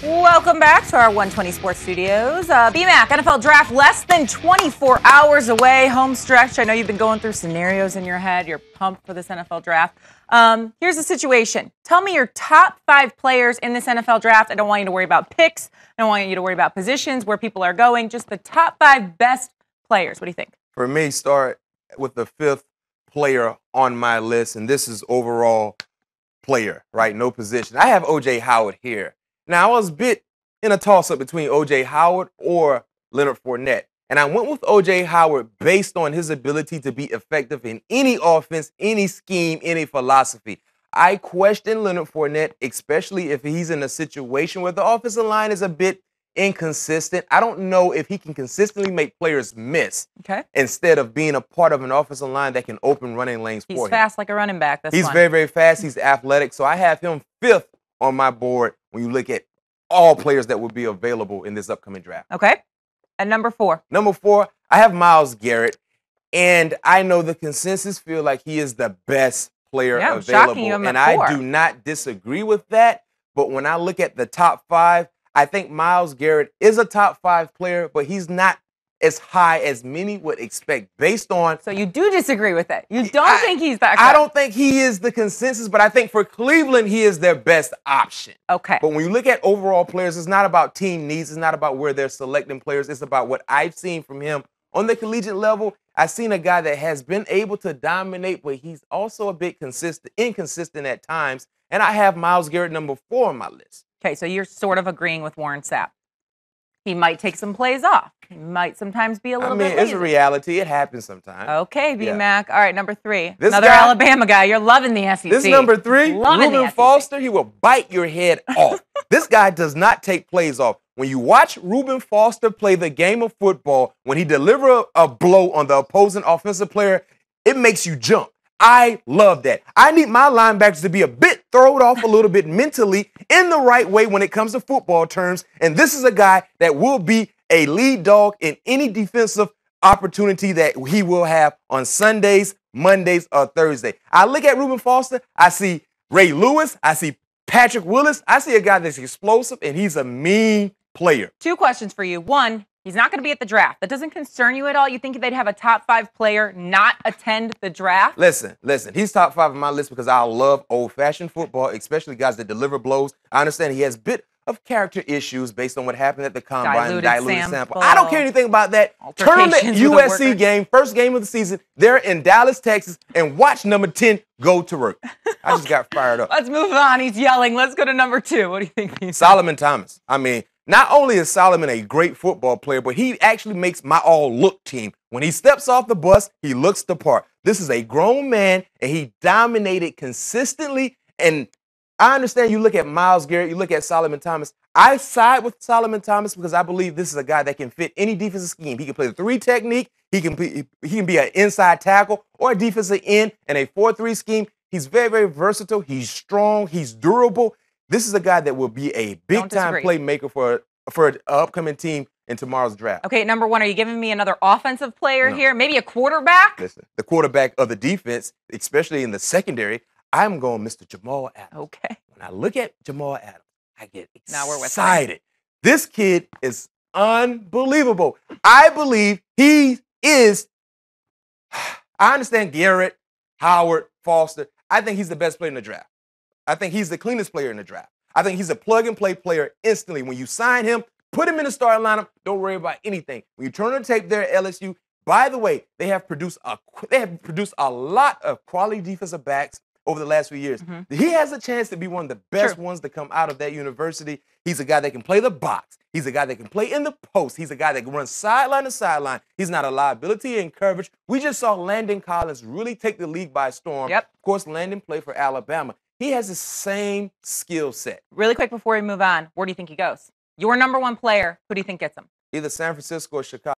Welcome back to our 120 Sports Studios. BMAC, NFL Draft less than 24 hours away, home stretch. I know you've been going through scenarios in your head. You're pumped for this NFL Draft. Here's the situation. Tell me your top 5 players in this NFL Draft. I don't want you to worry about picks. I don't want you to worry about positions, where people are going. Just the top 5 best players. What do you think? For me, start with the 5th player on my list, and this is overall player, right? No position. I have O.J. Howard here. Now, I was a bit in a toss-up between O.J. Howard or Leonard Fournette, and I went with O.J. Howard based on his ability to be effective in any offense, any scheme, any philosophy. I question Leonard Fournette, especially if he's in a situation where the offensive line is a bit inconsistent. I don't know if he can consistently make players miss instead of being a part of an offensive line that can open running lanes for him. He's fast like a running back. He's very, very fast. He's athletic, so I have him 5th on my board when you look at all players that will be available in this upcoming draft. Okay. And number 4? Number 4, I have Myles Garrett, and I know the consensus feel like he is the best player available, shocking you and I do not disagree with that, but when I look at the top 5, I think Myles Garrett is a top 5 player, but he's not as high as many would expect based on. So you do disagree with that? You don't think he's that good? I don't think he is the consensus, but I think for Cleveland, he is their best option. Okay. But when you look at overall players, it's not about team needs. It's not about where they're selecting players. It's about what I've seen from him on the collegiate level. I've seen a guy that has been able to dominate, but he's also a bit inconsistent at times. And I have Myles Garrett number 4 on my list. Okay, so you're sort of agreeing with Warren Sapp. He might take some plays off. He might sometimes be a little bit lazy. It's a reality. It happens sometimes. Okay, B-Mac. All right, number 3. Another Alabama guy. You're loving the SEC. This number 3, Reuben Foster, he will bite your head off. This guy does not take plays off. When you watch Reuben Foster play the game of football, when he delivers a blow on the opposing offensive player, it makes you jump. I love that. I need my linebackers to be a bit thrown off a little bit mentally in the right way when it comes to football terms. And this is a guy that will be a lead dog in any defensive opportunity that he will have on Sundays, Mondays, or Thursday. I look at Reuben Foster. I see Ray Lewis. I see Patrick Willis. I see a guy that's explosive, and he's a mean player. 2 questions for you. 1, he's not going to be at the draft. That doesn't concern you at all? You think they'd have a top 5 player not attend the draft? Listen. He's top 5 on my list because I love old-fashioned football, especially guys that deliver blows. I understand he has a bit of character issues based on what happened at the combine, diluted sample. I don't care anything about that. Turn the USC game, first game of the season. They're in Dallas, Texas, and watch number 10 go to work. I just got fired up. Let's move on. He's yelling. Let's go to number 2. What do you think? Solomon Thomas. I mean, not only is Solomon a great football player, but he actually makes my all-look team. When he steps off the bus, he looks the part. This is a grown man, and he dominated consistently. And I understand you look at Myles Garrett, you look at Solomon Thomas. I side with Solomon Thomas because I believe this is a guy that can fit any defensive scheme. He can play the 3 technique. He can be an inside tackle or a defensive end in a 4-3 scheme. He's very, very versatile. He's strong. He's durable. This is a guy that will be a big-time playmaker for an upcoming team in tomorrow's draft. Okay, number 1, are you giving me another offensive player here? Maybe a quarterback? Listen, the quarterback of the defense, especially in the secondary, I'm going Mr. Jamal Adams. Okay. When I look at Jamal Adams, I get excited. This kid is unbelievable. I believe he is – I understand Garrett, Howard, Foster. I think he's the best player in the draft. I think he's the cleanest player in the draft. I think he's a plug-and-play player instantly. When you sign him, put him in the starting lineup, don't worry about anything. When you turn on the tape there at LSU, by the way, they have produced a lot of quality defensive backs over the last few years. He has a chance to be one of the best ones to come out of that university. He's a guy that can play the box. He's a guy that can play in the post. He's a guy that can run sideline to sideline. He's not a liability in coverage. We just saw Landon Collins really take the league by storm. Of course, Landon played for Alabama. He has the same skill set. Really quick before we move on, where do you think he goes? Your number 1 player, who do you think gets him? Either San Francisco or Chicago.